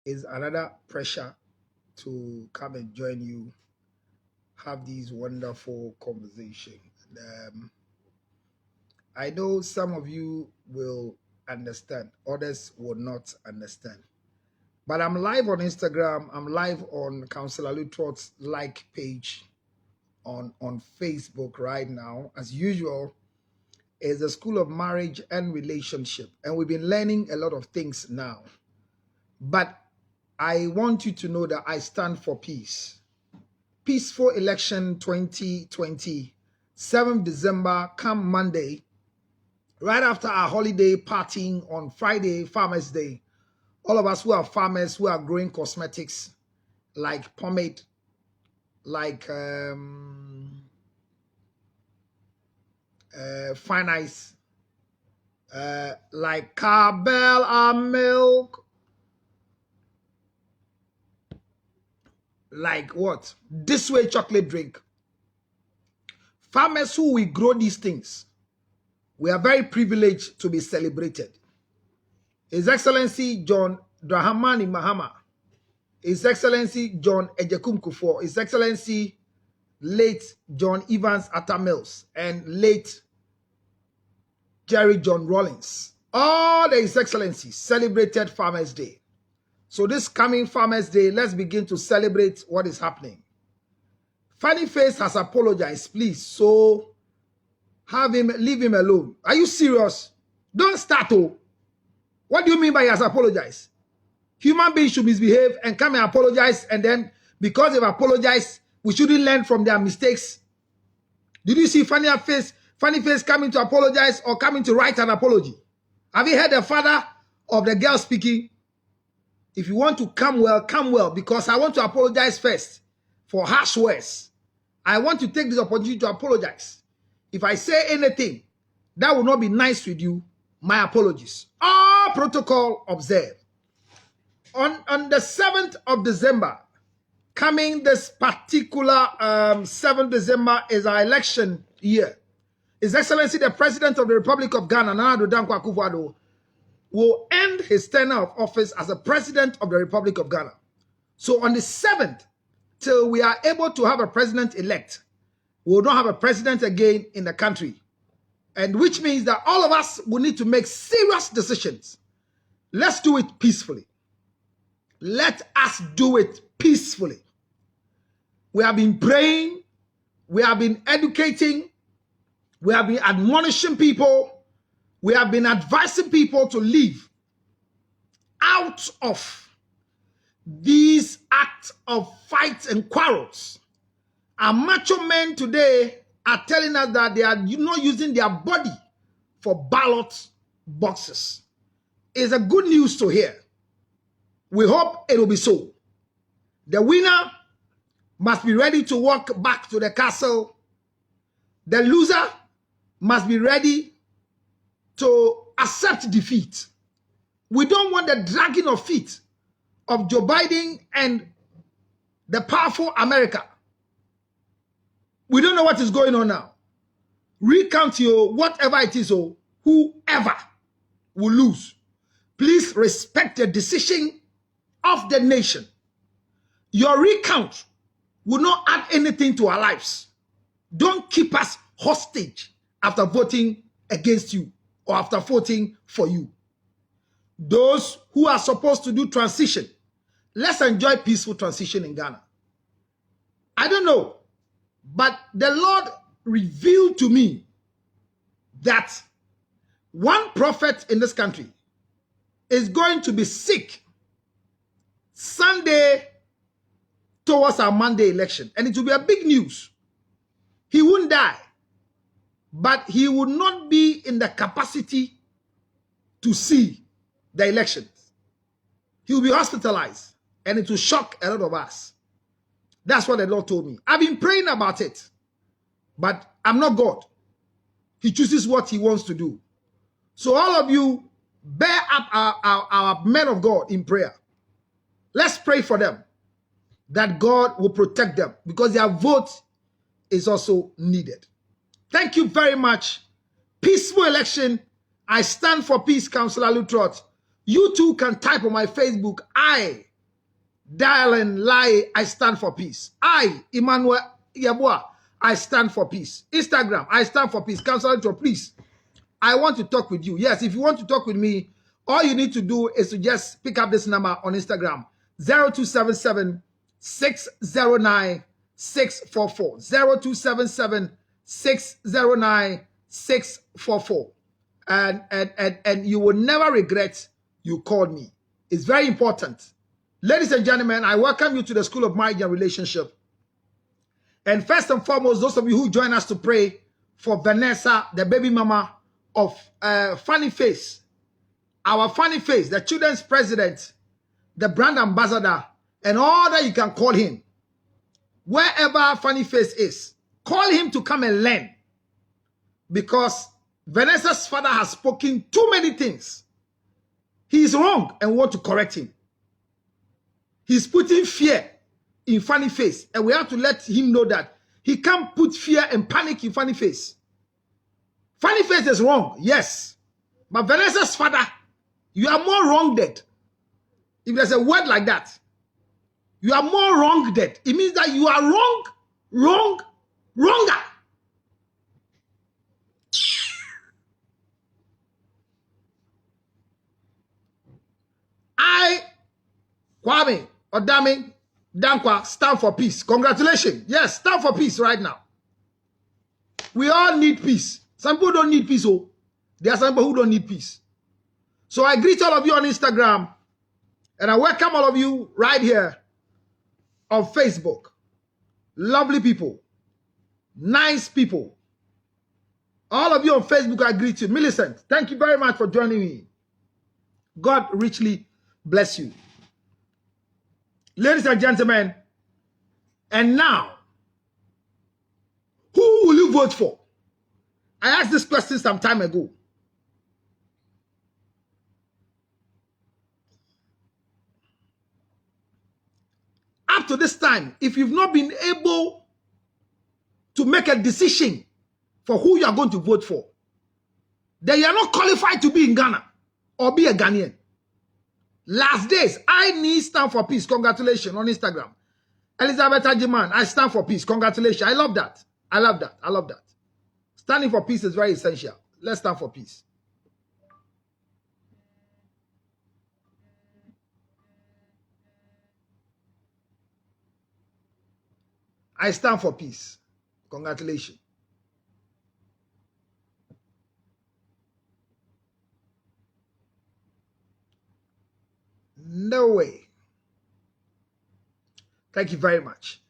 is another pressure to come and join you, have these wonderful conversations. I know some of you will understand, others will not understand. But I'm live on Instagram, I'm live on Counselor Lutrot's like page on Facebook right now. As usual, is the School of Marriage and Relationship. And we've been learning a lot of things now. But I want you to know that I stand for peace. Peaceful election 2020, 7th December, come Monday, right after our holiday partying on Friday, Farmers Day. All of us who are farmers, who are growing cosmetics like pomade, like fine ice, like Carbell milk, like what? This way chocolate drink. Farmers who we grow these things, we are very privileged to be celebrated. His Excellency John Dramani Mahama, His Excellency John Ejekum Kufuor, His Excellency late John Evans Atta Mills, and late Jerry John Rawlings. All the His Excellencies celebrated Farmers Day. So this coming Farmers Day, let's begin to celebrate what is happening. Funnyface has apologized, please. So leave him alone. Are you serious? Don't start, oh. What do you mean by he has apologized? Human beings should misbehave and come and apologize, and then because they've apologized, we shouldn't learn from their mistakes. Did you see Funnyface coming to apologize or coming to write an apology? Have you heard the father of the girl speaking? If you want to come well, because I want to apologize first for harsh words. I want to take this opportunity to apologize. If I say anything that will not be nice with you, my apologies. All protocol observed. On the 7th of December, coming this particular 7th December is our election year. His Excellency, the President of the Republic of Ghana, Nana Addo Dankwa Akufo-Addo, will end his tenure of office as the President of the Republic of Ghana. So on the 7th, till we are able to have a president-elect, we will not have a president again in the country. And which means that all of us will need to make serious decisions. Let's do it peacefully. Let us do it peacefully. We have been praying. We have been educating. We have been admonishing people. We have been advising people to live out of these acts of fights and quarrels. Our macho men today are telling us that they are not using their body for ballot boxes. It's a good news to hear. We hope it will be so. The winner must be ready to walk back to the castle. The loser must be ready to accept defeat. We don't want the dragging of feet of Joe Biden and the powerful America. We don't know what is going on now. Recount your whatever it is, or whoever will lose. Please respect the decision of the nation. Your recount will not add anything to our lives. Don't keep us hostage after voting against you or after voting for you. Those who are supposed to do transition, let's enjoy peaceful transition in Ghana. I don't know, but the Lord revealed to me that one prophet in this country is going to be sick Sunday towards our Monday election. And it will be a big news. He won't die, but he will not be in the capacity to see the elections. He will be hospitalized, and it will shock a lot of us. That's what the Lord told me. I've been praying about it, but I'm not God. He chooses what he wants to do. So all of you, bear up our men of God in prayer. Let's pray for them, that God will protect them, because their vote is also needed. Thank you very much. Peaceful election. I stand for peace, Councillor Lutrot. You too can type on my Facebook, I Darling Lai, I stand for peace. I, Emmanuel Yabua, I stand for peace. Instagram, I stand for peace. Counselor, please, I want to talk with you. Yes, if you want to talk with me, all you need to do is to just pick up this number on Instagram, 0277 609 644. 0277 609 644. And you will never regret you called me. It's very important. Ladies and gentlemen, I welcome you to the School of Marriage and Relationship. And first and foremost, those of you who join us to pray for Vanessa, the baby mama of Funny Face, our Funny Face, the children's president, the brand ambassador, and all that you can call him. Wherever Funny Face is, call him to come and learn. Because Vanessa's father has spoken too many things. He is wrong and want to correct him. He's putting fear in Funny Face, and we have to let him know that he can't put fear and panic in Funny Face. Funny Face is wrong, yes. But Vanessa's father, you are more wronged. If there's a word like that, you are more wronged. It means that you are wronger. I, Kwame, Odami, Dankwa, stand for peace. Congratulations. Yes, stand for peace right now. We all need peace. Some people don't need peace. Oh, there are some people who don't need peace. So I greet all of you on Instagram, and I welcome all of you right here on Facebook. Lovely people. Nice people. All of you on Facebook, I greet you. Millicent, thank you very much for joining me. God richly bless you. Ladies and gentlemen, and now, who will you vote for? I asked this question some time ago. Up to this time, if you've not been able to make a decision for who you are going to vote for, then you are not qualified to be in Ghana or be a Ghanaian. Last days, I need stand for peace. Congratulations on Instagram. Elizabeth Ajiman, I stand for peace. Congratulations. I love that. I love that. I love that. Standing for peace is very essential. Let's stand for peace. I stand for peace. Congratulations. No way. Thank you very much.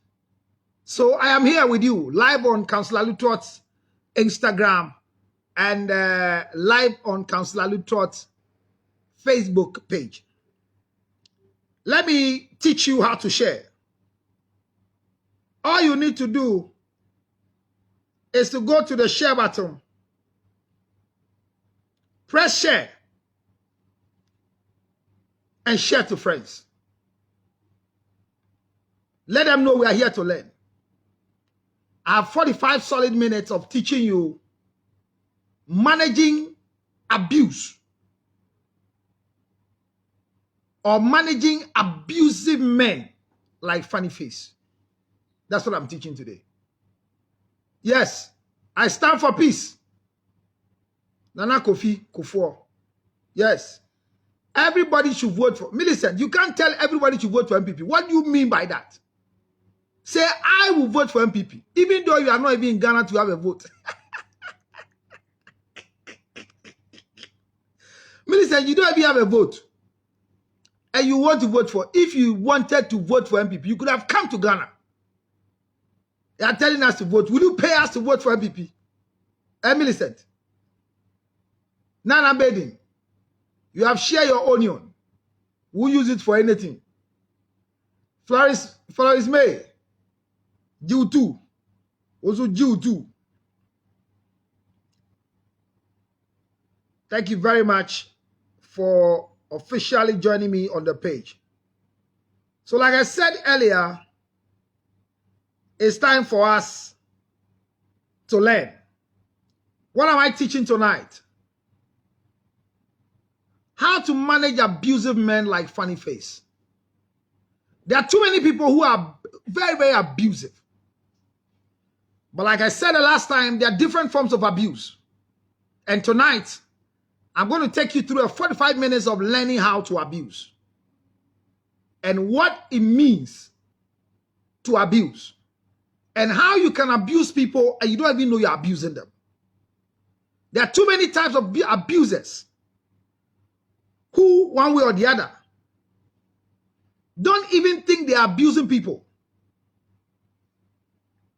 So I am here with you live on Counselor Lutot's Instagram and live on Counselor Lutot's Facebook page. Let me teach you how to share. All you need to do is to go to the share button, press share, and share to friends. Let them know we are here to learn. I have 45 solid minutes of teaching you managing abuse or managing abusive men like Funny Face. That's what I'm teaching today. Yes, I stand for peace. Nana Kofi Kufuor. Yes. Everybody should vote for. Millicent, you can't tell everybody to vote for MPP. What do you mean by that? Say, I will vote for MPP, even though you are not even in Ghana to have a vote. Millicent, you don't even have a vote. And you want to vote for. If you wanted to vote for MPP, you could have come to Ghana. They are telling us to vote. Will you pay us to vote for MPP? Millicent. Nana Bedin. You have shared your onion. Who use it for anything? Floris May. Jew too. Also Jew too. Thank you very much for officially joining me on the page. So like I said earlier, it's time for us to learn. What am I teaching tonight? How to manage abusive men like Funny Face. There are too many people who are very, very abusive. But like I said the last time, there are different forms of abuse. And tonight, I'm going to take you through a 45 minutes of learning how to abuse and what it means to abuse and how you can abuse people and you don't even know you're abusing them. There are too many types of abusers who, one way or the other, don't even think they are abusing people.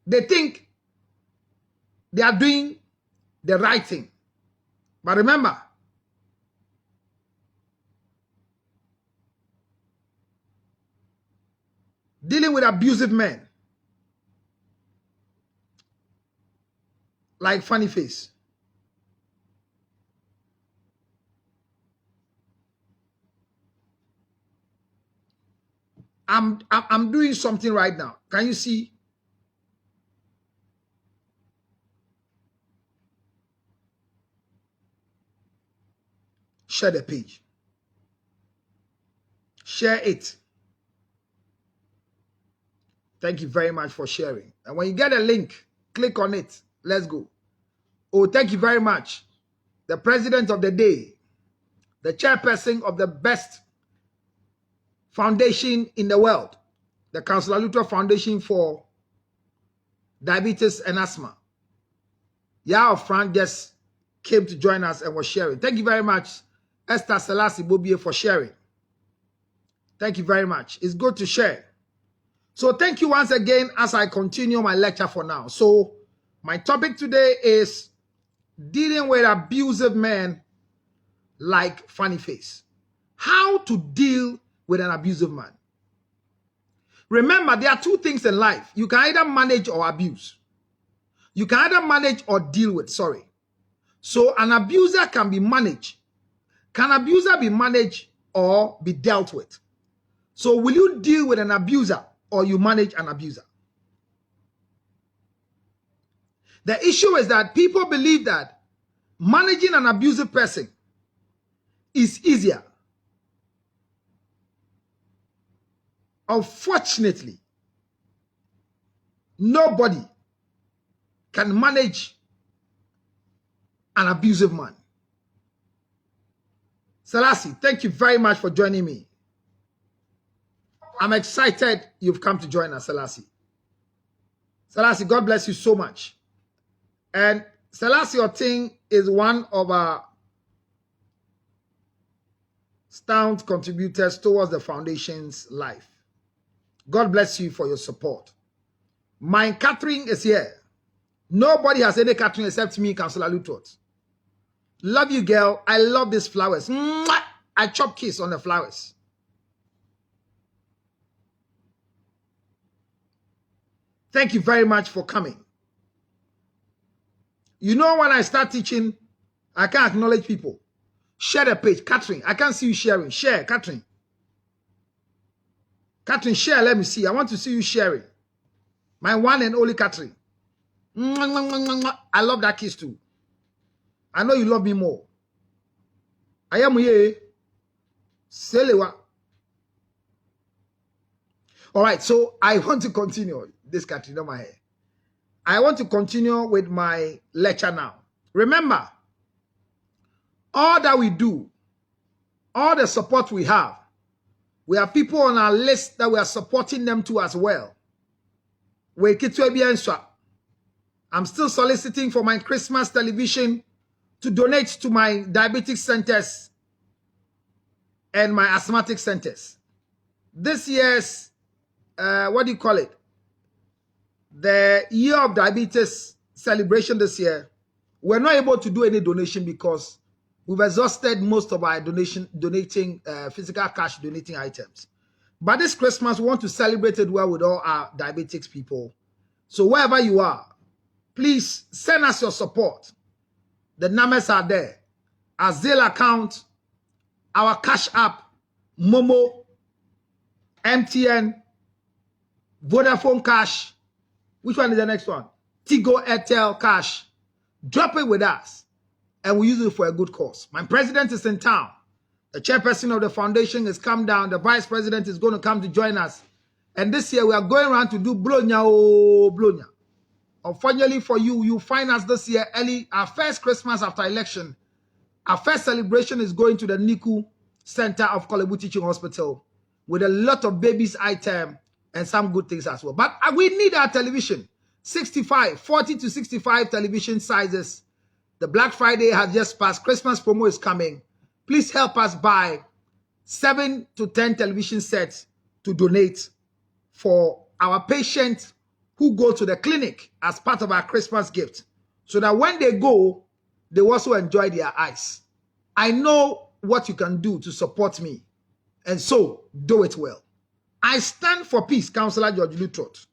They think they are doing the right thing. But remember, dealing with abusive men like Funnyface, I'm doing something right now. Can you see? Share the page. Share it. Thank you very much for sharing. And when you get a link, click on it. Let's go. Oh, thank you very much. The president of the day, the chairperson of the best foundation in the world, the Council Luther Foundation for Diabetes and Asthma. Yao Frank just came to join us and was sharing. Thank you very much, Esther Selassie Bobie, for sharing. Thank you very much. It's good to share. So thank you once again as I continue my lecture for now. So my topic today is dealing with abusive men like Funnyface. How to deal with an abusive man. Remember, there are two things in life. You can either manage or abuse. You can either manage or deal with, sorry. So an abuser can be managed. Can an abuser be managed or be dealt with? So will you deal with an abuser or you manage an abuser? The issue is that people believe that managing an abusive person is easier. Unfortunately, nobody can manage an abusive man. Selassie, thank you very much for joining me. I'm excited you've come to join us, Selassie. Selassie, God bless you so much. And Selassie Oting is one of our staunch contributors towards the foundation's life. God bless you for your support. My Catherine is here. Nobody has any Catherine except me, Councillor Lutot. Love you, girl. I love these flowers. Mwah! I chop kiss on the flowers. Thank you very much for coming. You know, when I start teaching, I can't acknowledge people. Share the page. Catherine, I can't see you sharing. Share, Catherine. Catherine, share. Let me see. I want to see you sharing. My one and only Catherine. I love that kiss too. I know you love me more. I am here. Selewa. All right, so I want to continue. This Catherine, not my hair. I want to continue with my lecture now. Remember, all that we do, all the support we have people on our list that we are supporting them to as well. I'm still soliciting for my Christmas television to donate to my diabetic centers and my asthmatic centers. This year's, what do you call it? The year of diabetes celebration this year, we're not able to do any donation because we've exhausted most of our donating physical cash donating items. But this Christmas, we want to celebrate it well with all our diabetics people. So wherever you are, please send us your support. The numbers are there. Our Zelle account, our Cash App, Momo, MTN, Vodafone Cash. Which one is the next one? Tigo, Airtel, Cash. Drop it with us, and we use it for a good cause. My president is in town. The chairperson of the foundation has come down. The vice president is going to come to join us And this year we are going around to do Blonya, oh, Blonya. Unfortunately for you, you find us this year early, our first Christmas after election. Our first celebration is going to the NICU Center of Kolebu Teaching Hospital with a lot of babies item and some good things as well. But we need our television, 40 to 65 television sizes. The Black Friday has just passed. Christmas promo is coming. Please help us buy 7 to 10 television sets to donate for our patients who go to the clinic as part of our Christmas gift, so that when they go, they also enjoy their eyes. I know what you can do to support me, and so do it well. I stand for peace, Councillor George Lutrot.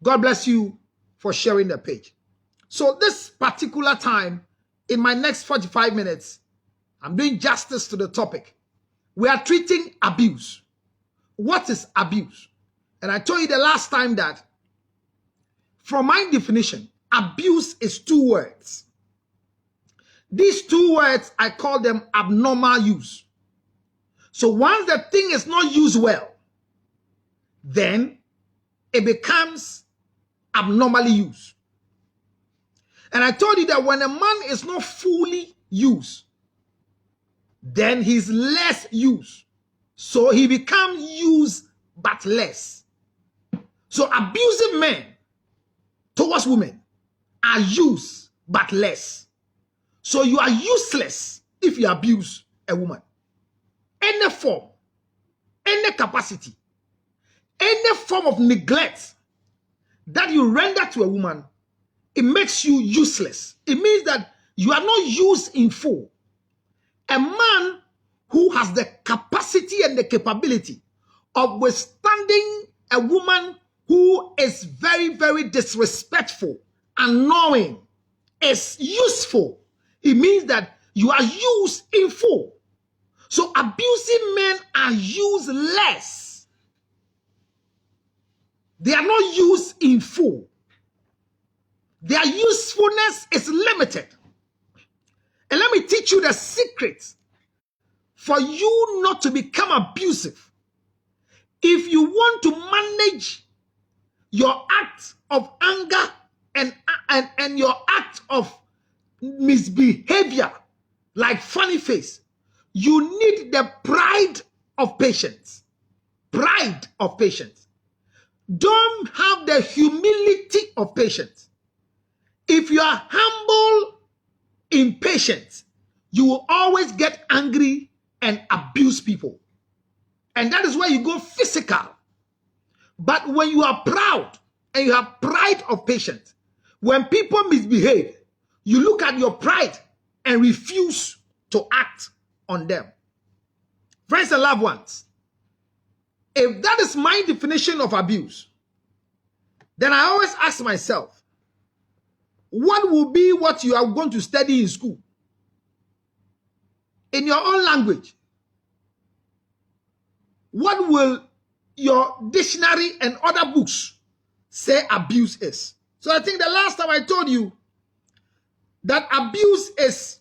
God bless you for sharing the page. So this particular time, in my next 45 minutes, I'm doing justice to the topic. We are treating abuse. What is abuse? And I told you the last time that, from my definition, abuse is 2 words. These 2 words, I call them abnormal use. So once the thing is not used well, then it becomes abnormally used. And I told you that when a man is not fully used, then he's less used. So he becomes used but less. So abusive men towards women are used but less. So you are useless if you abuse a woman. Any form, any capacity, any form of neglect that you render to a woman, it makes you useless. It means that you are not used in full. A man who has the capacity and the capability of withstanding a woman who is very, very disrespectful, annoying, is useful. It means that you are used in full. So abusive men are used less. They are not used in full. Their usefulness is limited. And let me teach you the secret for you not to become abusive. If you want to manage your act of anger and your act of misbehavior like funny face, you need the pride of patience. Pride of patience. Don't have the humility of patience. If you are humble in patience, you will always get angry and abuse people. And that is where you go physical. But when you are proud and you have pride of patience, when people misbehave, you look at your pride and refuse to act on them. Friends and loved ones, if that is my definition of abuse, then I always ask myself, what will be what you are going to study in school? In your own language. What will your dictionary and other books say abuse is? So I think the last time I told you that abuse is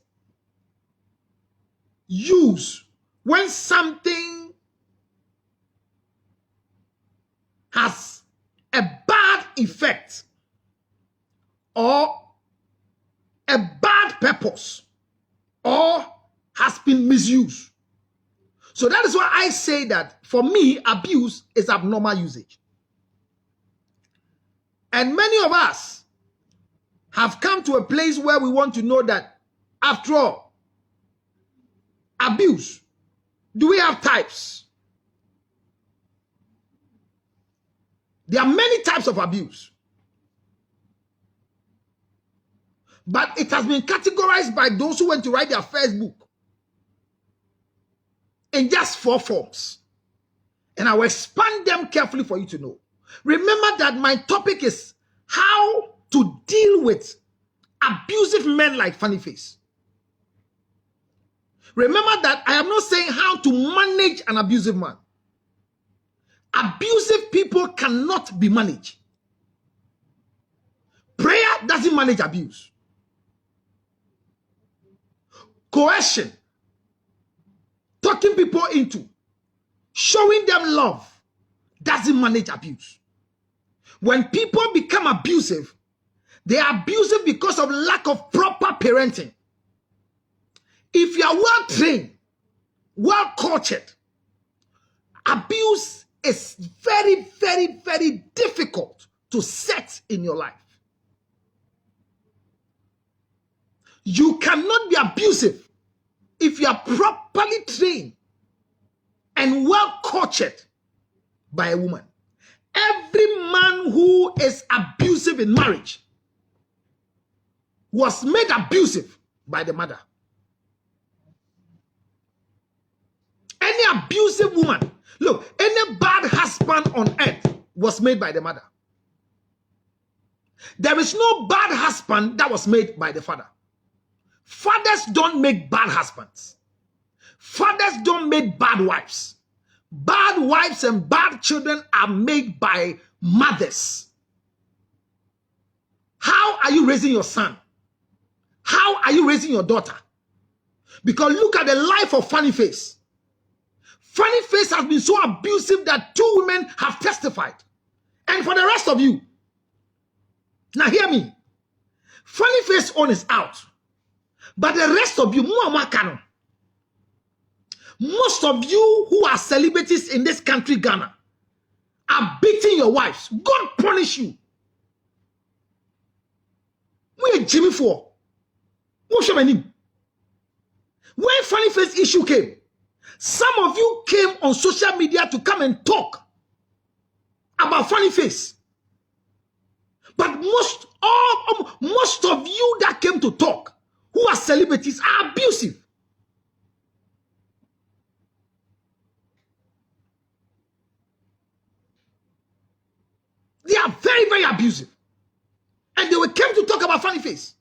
use when something has a bad effect or a bad purpose or has been misused. So that is why I say that for me, abuse is abnormal usage. And many of us have come to a place where we want to know that, after all, abuse, do we have types? There are many types of abuse. But it has been categorized by those who went to write their first book in just 4 forms. And I will expand them carefully for you to know. Remember that my topic is how to deal with abusive men like funny face. Remember that I am not saying how to manage an abusive man. Abusive people cannot be managed. Prayer doesn't manage abuse. Coercion, talking people into, showing them love, doesn't manage abuse. When people become abusive, they are abusive because of lack of proper parenting. If you are well trained, well cultured, abuse is very, very, very difficult to set in your life. You cannot be abusive if you are properly trained and well cultured by a woman. Every man who is abusive in marriage was made abusive by the mother. Any abusive woman, look, any bad husband on earth was made by the mother. There is no bad husband that was made by the father. Fathers don't make bad husbands. Fathers don't make bad wives. Bad wives and bad children are made by mothers. How are you raising your son? How are you raising your daughter? Because look at the life of Funnyface. Funnyface has been so abusive that 2 women have testified. And for the rest of you, now hear me. Funnyface on is out. But the rest of you, most of you who are celebrities in this country, Ghana, are beating your wives. God punish you. We are Jimmy for. When Funnyface issue came, some of you came on social media to come and talk about Funnyface. But most of you that came to talk, who are celebrities, are abusive. They are very, very abusive. And they came to talk about Funnyface.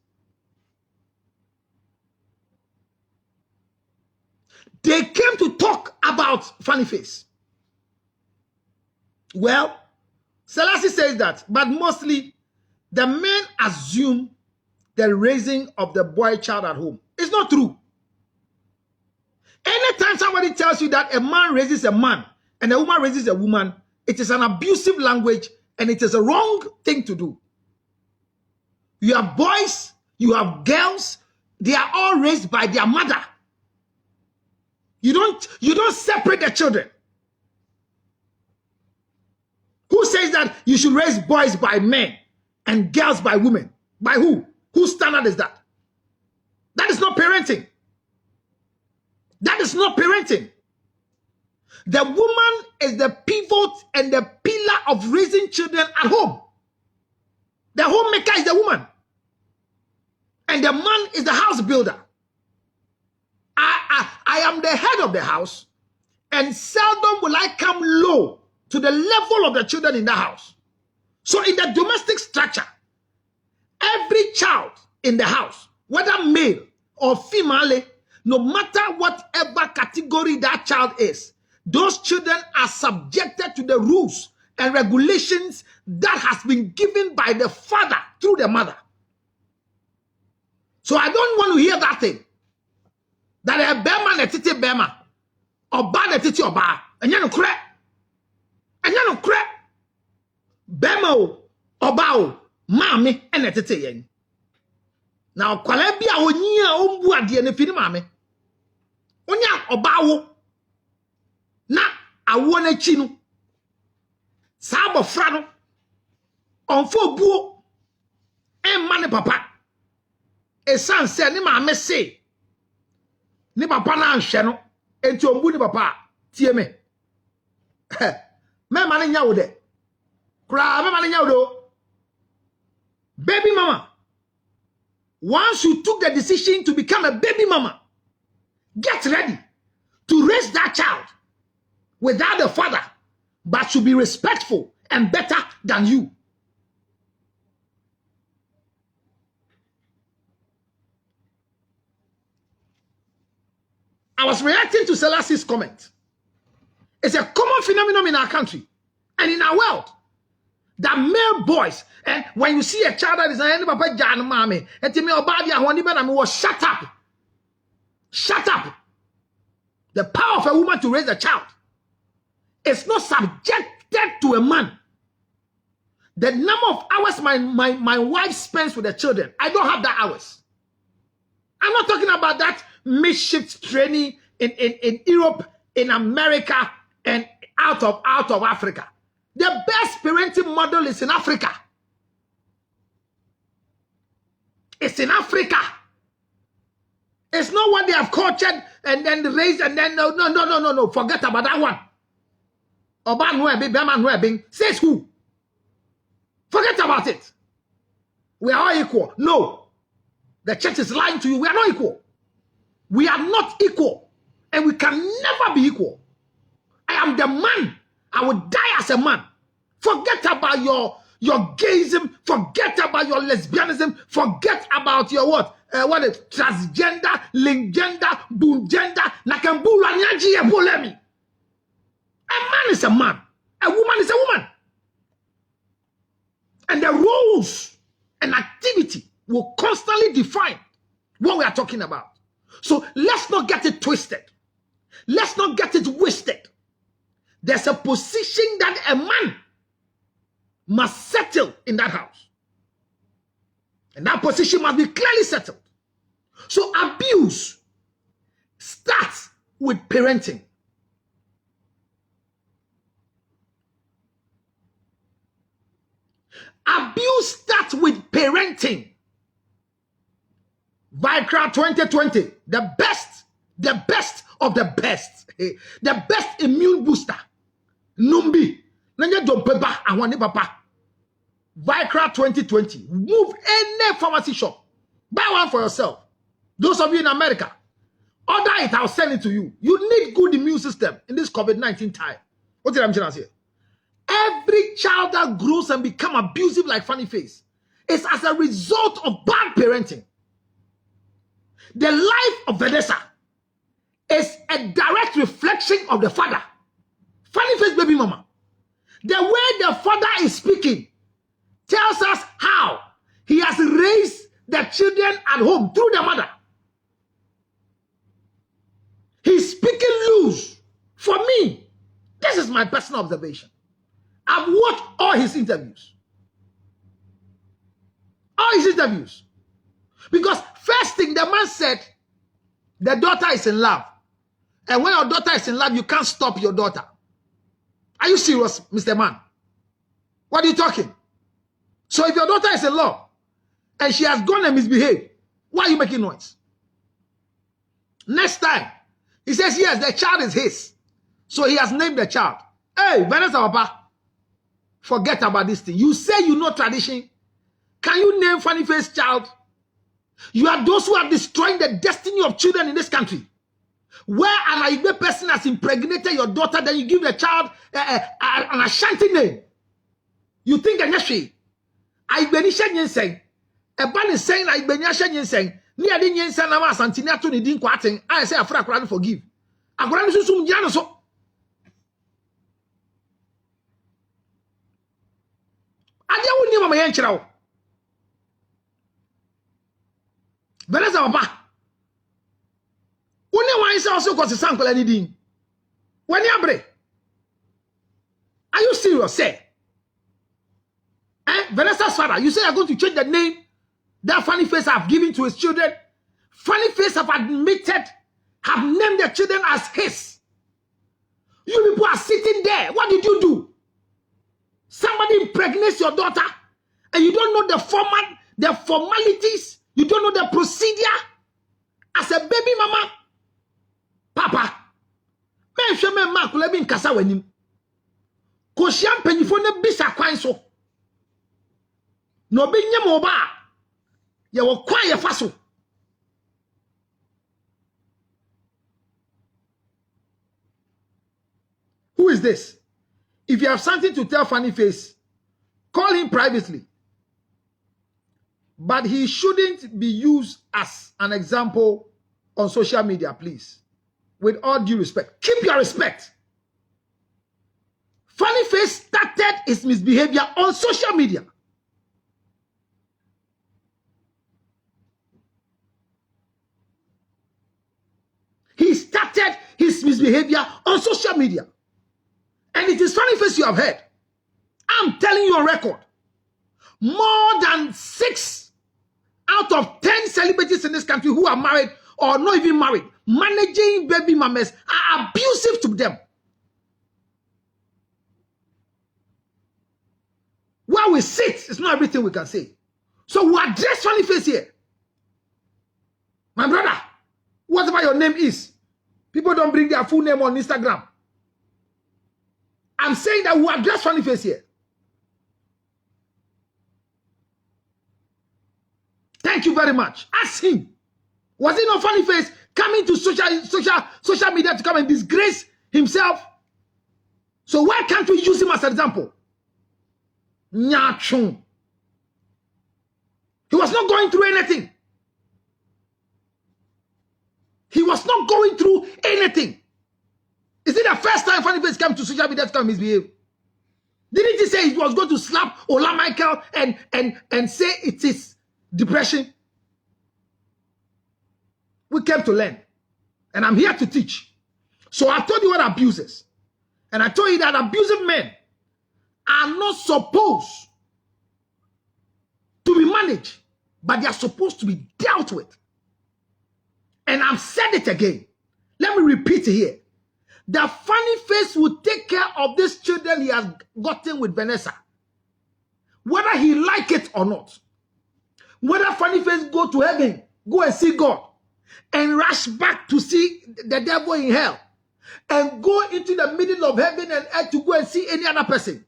They came to talk about Funnyface. Well, Selassie says that, but mostly the men assume the raising of the boy child at home. It's not true. Anytime somebody tells you that a man raises a man and a woman raises a woman, it is an abusive language and it is a wrong thing to do. You have boys, you have girls, they are all raised by their mother. You don't separate the children. Who says that you should raise boys by men and girls by women? By who? Whose standard is that? That is not parenting. That is not parenting. The woman is the pivot and the pillar of raising children at home. The homemaker is the woman. And the man is the house builder. I am the head of the house, and seldom will I come low to the level of the children in the house. So in the domestic structure, every child in the house, whether male or female, no matter whatever category that child is, those children are subjected to the rules and regulations that has been given by the father through the mother. So I don't want to hear that thing. That a bema ne titi bema, oba ne titi oba, enya no kre, bema o, oba o, mame ene titi yen. Now kwale bia onyi a ombu ade ne fini mame, onya oba wo, na awo na chi no, sa abofra no, onfo buo, emma ne papa, esan se ne mame se, ni papa na anhwe no enti ombu ni papa tie me me ma ne nya wo de kra me ma ne nya wo do. Baby mama, once you took the decision to become a baby mama, get ready to raise that child without the father, but should be respectful and better than you. I was reacting to Selassie's comment. It's a common phenomenon in our country and in our world that male boys, and when you see a child that is papa Jan Mami, and to me was shut up. Shut up. The power of a woman to raise a child is not subject connected to a man. The number of hours my wife spends with the children, I don't have that hours. I'm not talking about that midship training in Europe, in America, and out of Africa. The best parenting model is in Africa. It's in Africa. It's not what they have cultured and then raised and then no. Forget about that one. Says who? Forget about it. We are all equal. No. The church is lying to you. We are not equal. We are not equal. And we can never be equal. I am the man. I will die as a man. Forget about your gayism. Forget about your lesbianism. Forget about your what? What is transgender, link gender, boon gender. Nakambula nyaji e bolemi. A man is a man. A woman is a woman. And the roles and activity will constantly define what we are talking about. So let's not get it twisted. Let's not get it wasted. There's a position that a man must settle in that house. And that position must be clearly settled. So abuse starts with parenting. Abuse starts with parenting. Vicra 2020, the best of the best. The best immune booster. Numbi. Nanya dompeba awani papa. Vicra 2020. Move any pharmacy shop. Buy one for yourself. Those of you in America, order it, I'll send it to you. You need good immune system in this COVID-19 time. What did I mention here? Every child that grows and become abusive like funnyface is as a result of bad parenting. The life of Vanessa is a direct reflection of the father. Funnyface baby mama. The way the father is speaking tells us how he has raised the children at home through the mother. He's speaking loose. For me, this is my personal observation. I've watched all his interviews. All his interviews. Because first thing the man said, the daughter is in love. And when your daughter is in love, you can't stop your daughter. Are you serious, Mr. Man? What are you talking? So if your daughter is in love and she has gone and misbehaved, why are you making noise? Next time, he says, yes, the child is his. So he has named the child. Hey, Vanessa Papa, forget about this thing. You say you know tradition. Can you name Funnyface child? You are those who are destroying the destiny of children in this country. Where an Igbe person has impregnated your daughter, then you give the child an Ashanti name. You think Anyashi? Igbe ni shen yenseng. Eban is saying Igbe ni shen yenseng. Ni adi yenseng na ma Ashanti ni atu ni din kwating. I say afra akurani forgive. Akurani susum jano so. Adia wuni mama yenchira wo. Vanessa Papa. Uni wa isa also cause sankola ni din. Wani abre. Are you serious, say? Vanessa's father, you say you're going to change the name that Funnyface have given to his children. Funnyface have admitted, have named their children as his. You people are sitting there. What did you do? Somebody impregnates your daughter and you don't know the format, the formalities. You don't know the procedure. As a baby mama, Papa, men show me mark let me nkasa wanim. Ko hia mpanyifo na bisa kwan so. No be nyem oba. Ye wo kwan ye fa so. Who is this? If you have something to tell Funnyface, call him privately. But he shouldn't be used as an example on social media, please. With all due respect. Keep your respect. Funnyface started his misbehavior on social media. He started his misbehavior on social media. And it is funny face you have heard. I'm telling you on record. More than 6 out of 10 celebrities in this country who are married or not even married, managing baby mamas, are abusive to them. Where we sit, it's not everything we can say. So we address funny face here. My brother, whatever your name is, people don't bring their full name on Instagram. I'm saying that we address funny face here. Thank you very much. Ask him. Was it not funny face coming to social media to come and disgrace himself? So why can't we use him as an example? Nyachung. He was not going through anything. He was not going through anything. Is it the first time funny face came to social media to come and misbehave? Didn't he say he was going to slap Ola Michael and say it is depression? We came to learn. And I'm here to teach. So I told you what abuses. And I told you that abusive men are not supposed to be managed, but they are supposed to be dealt with. And I've said it again. Let me repeat it here. The funny face will take care of these children he has gotten with Vanessa. Whether he like it or not. Whether funny face go to heaven, go and see God, and rush back to see the devil in hell, and go into the middle of heaven and earth to go and see any other person.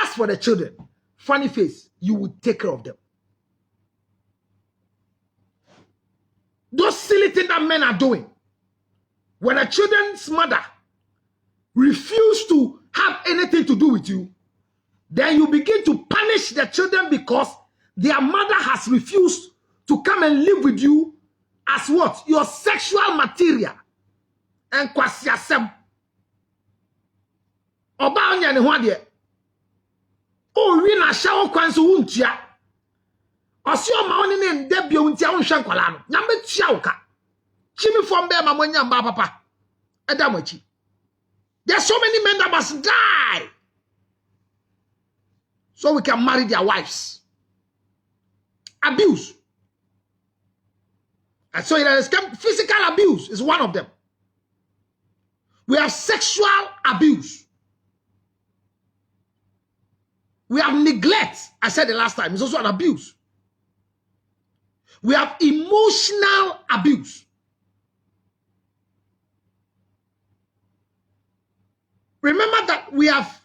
As for the children, funny face, you will take care of them. Those silly things that men are doing. When a children's mother refuses to have anything to do with you, then you begin to punish the children because their mother has refused to come and live with you as what? Your sexual material. And kwasiasem. Oba onya ne ho ade. O wi na shawo kwanso wuntia. Osi o ma oni ne ndebia wuntia wonhwe nkwala no. Nyame tua wo ka. Chimi fom be ma monya mba papa. Eda mochi. There are so many men that must die so we can marry their wives. Abuse. And so it has come, physical abuse is one of them. We have sexual abuse. We have neglect. I said the last time, it's also an abuse. We have emotional abuse. Remember that we have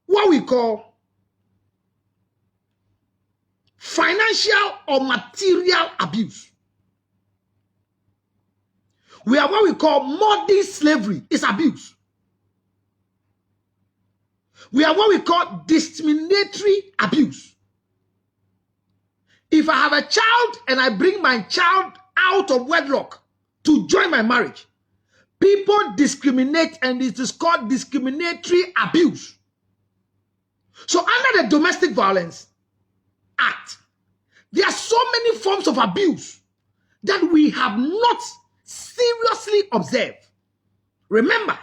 what we call financial or material abuse. We have what we call modern slavery. It's abuse. We have what we call discriminatory abuse. If I have a child and I bring my child out of wedlock to join my marriage, people discriminate and it is called discriminatory abuse. So under the Domestic Violence Act, there are so many forms of abuse that we have not seriously observed. Remember,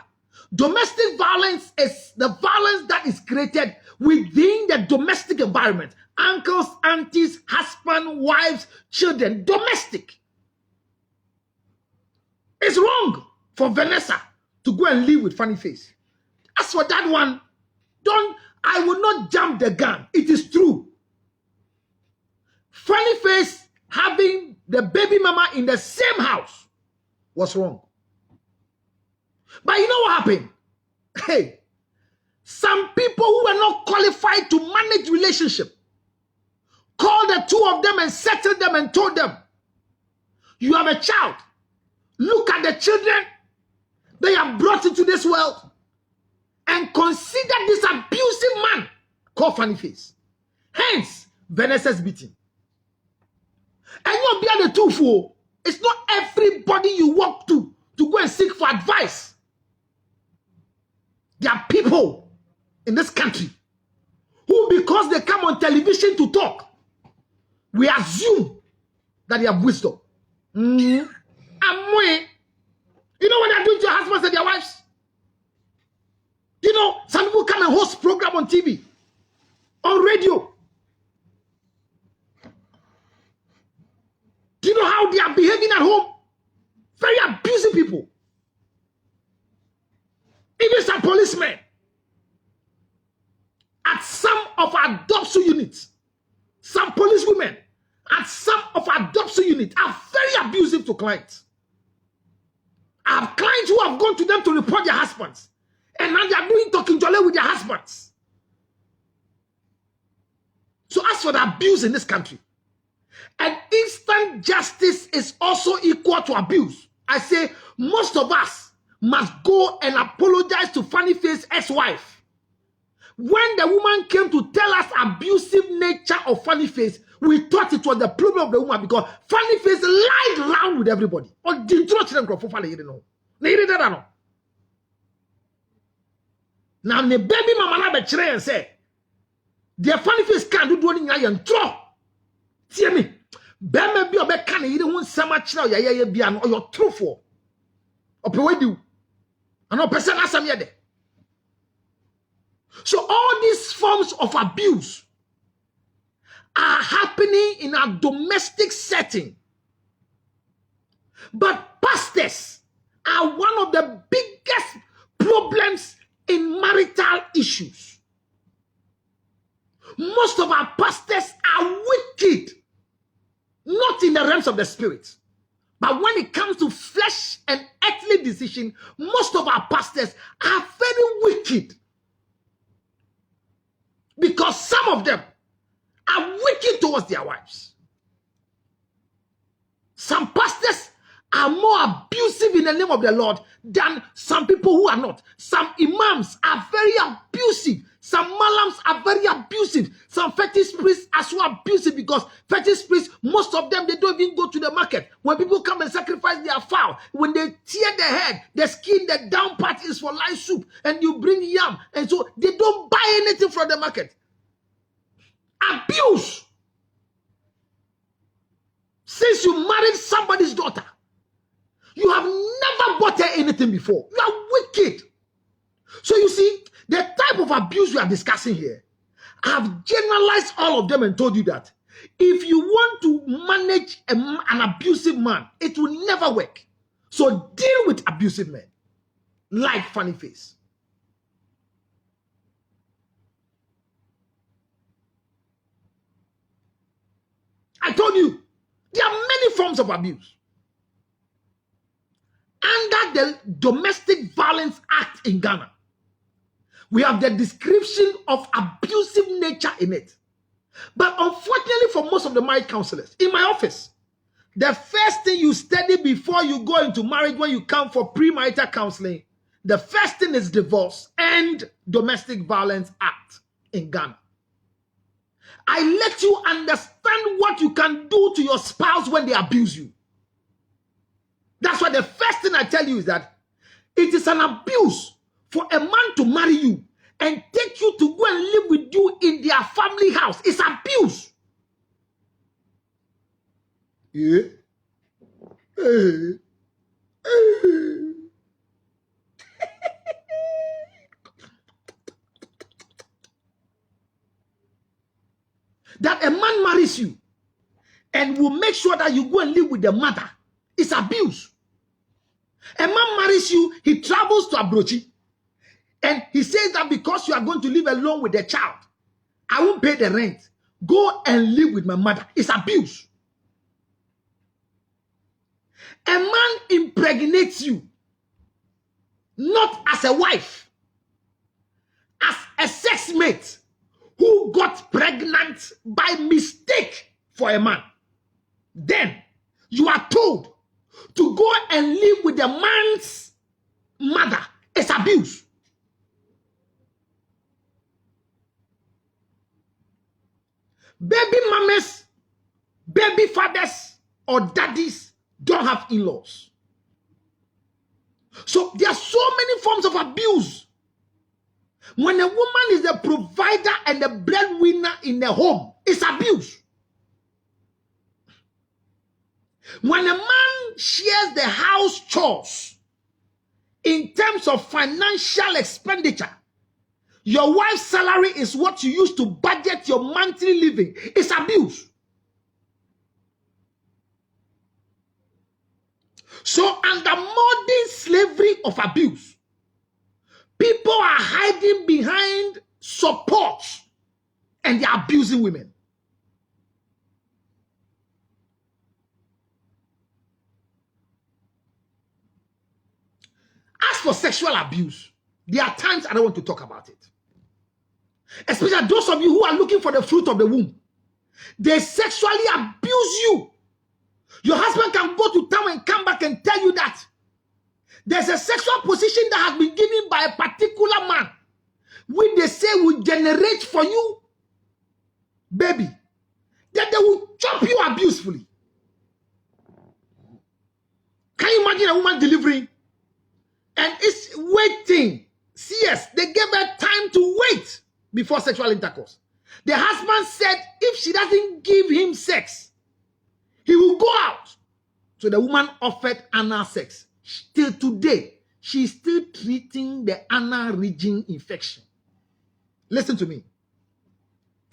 domestic violence is the violence that is created within the domestic environment. Uncles, aunties, husband, wives, children, domestic. It's wrong for Vanessa to go and live with funny face. As for that one, I will not jump the gun. It is true. Funny face having the baby mama in the same house was wrong. But you know what happened? Hey, some people who were not qualified to manage relationship called the two of them and settled them and told them, you have a child. Look at the children they have brought into this world and consider this abusive man called funny face. Hence, Vanessa's beating. And you'll be the two for. It's not everybody you walk to go and seek for advice. There are people in this country who, because they come on television to talk, we assume that they have wisdom. You know what they're doing to your husbands and their wives? You know, some people come and host program on TV, on radio. Do you know how they are behaving at home? Very abusive people. Even some policemen at some of our adoption units, some policewomen at some of our adoption units are very abusive to clients. I have clients who have gone to them to report their husbands, and now they are doing talking jolly with their husbands. So as for the abuse in this country, and instant justice is also equal to abuse. I say most of us must go and apologize to Funnyface ex-wife. When the woman came to tell us abusive nature of Funnyface, we thought it was the problem of the woman because Funnyface lied around with everybody. Or didn't trust them for funny, you know. Now the baby mama na be chere and say, the Funnyface can't do anything and throw. See me. Bema bi obeka na yire hu nsama kire o yaya bia no oyo trofo opewadi and person asam ye de. So all these forms of abuse are happening in a domestic setting, but pastors are one of the biggest problems in marital issues. Most of our pastors are wicked. Not in the realms of the spirit. But when it comes to flesh and earthly decision, most of our pastors are very wicked. Because some of them are wicked towards their wives. Some pastors are more abusive in the name of the Lord than some people who are not. Some imams are very abusive. Some malams are very abusive. Some fetish priests are so abusive because fetish priests, most of them, they don't even go to the market. When people come and sacrifice their fowl, when they tear the head, the skin, the down part is for live soup, and you bring yam, and so they don't buy anything from the market. Abuse. Since you married somebody's daughter, you have never bought her anything before. You are wicked. So you see, the type of abuse we are discussing here, I have generalized all of them and told you that if you want to manage an abusive man, it will never work. So deal with abusive men like Funnyface. I told you, there are many forms of abuse. Under the Domestic Violence Act in Ghana, we have the description of abusive nature in it. But unfortunately for most of the marriage counselors, in my office, the first thing you study before you go into marriage when you come for premarital counseling, the first thing is divorce and Domestic Violence Act in Ghana. I let you understand what you can do to your spouse when they abuse you. That's why the first thing I tell you is that it is an abuse for a man to marry you and take you to go and live with you in their family house. It's abuse. Yeah. That a man marries you and will make sure that you go and live with the mother. It's abuse. A man marries you, he travels to Abrochi, and he says that because you are going to live alone with the child, I won't pay the rent. Go and live with my mother. It's abuse. A man impregnates you, not as a wife, as a sex mate who got pregnant by mistake for a man. Then you are told to go and live with the man's mother. It's abuse. Baby mamas, baby fathers, or daddies don't have in-laws. So there are so many forms of abuse. When a woman is the provider and the breadwinner in the home, it's abuse. When a man shares the house chores in terms of financial expenditure, Your wife's salary is what you use to budget your monthly living. It's abuse. So under modern slavery of abuse, people are hiding behind support and they're abusing women. As for sexual abuse, there are times I don't want to talk about it. Especially those of you who are looking for the fruit of the womb. They sexually abuse you. Your husband can go to town and come back and tell you that there's a sexual position that has been given by a particular man, which they say will generate for you, baby. That they will chop you abusefully. Can you imagine a woman delivering? And it's waiting. CS, they gave her time to wait before sexual intercourse. The husband said if she doesn't give him sex, he will go out. So the woman offered anal sex. Till today, she's still treating the anal region infection. Listen to me.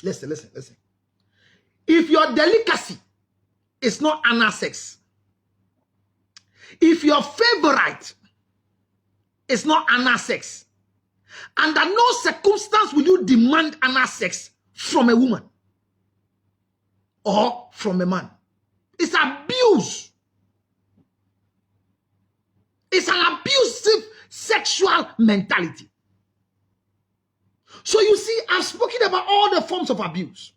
Listen. If your delicacy is not anal sex, if your favorite is not anal sex, under no circumstance will you demand anal sex from a woman or from a man. It's abuse. It's an abusive sexual mentality. So you see, I've spoken about all the forms of abuse.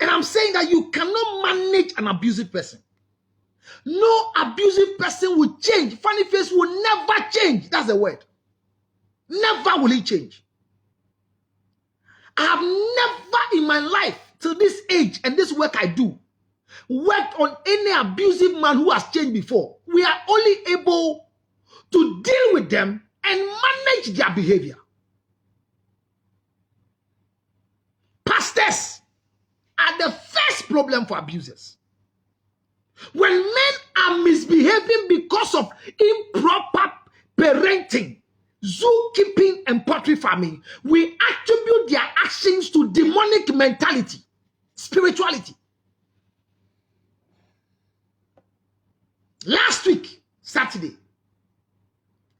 And I'm saying that you cannot manage an abusive person. No abusive person will change. Funny face will never change. That's the word. Never will he change. I have never in my life, till this age and this work I do, worked on any abusive man who has changed before. We are only able to deal with them and manage their behavior. Pastors are the first problem for abusers. When men are misbehaving because of improper parenting, zookeeping, and poultry farming, we attribute their actions to demonic mentality, spirituality. Last week, Saturday,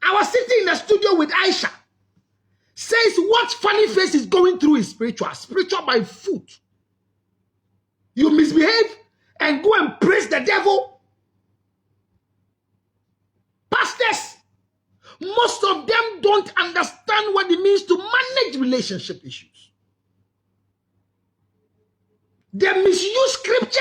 I was sitting in the studio with Aisha. Says what Funny Face is going through is spiritual by foot. You misbehave and go and praise the devil. Pastors, most of them don't understand what it means to manage relationship issues. They misuse scripture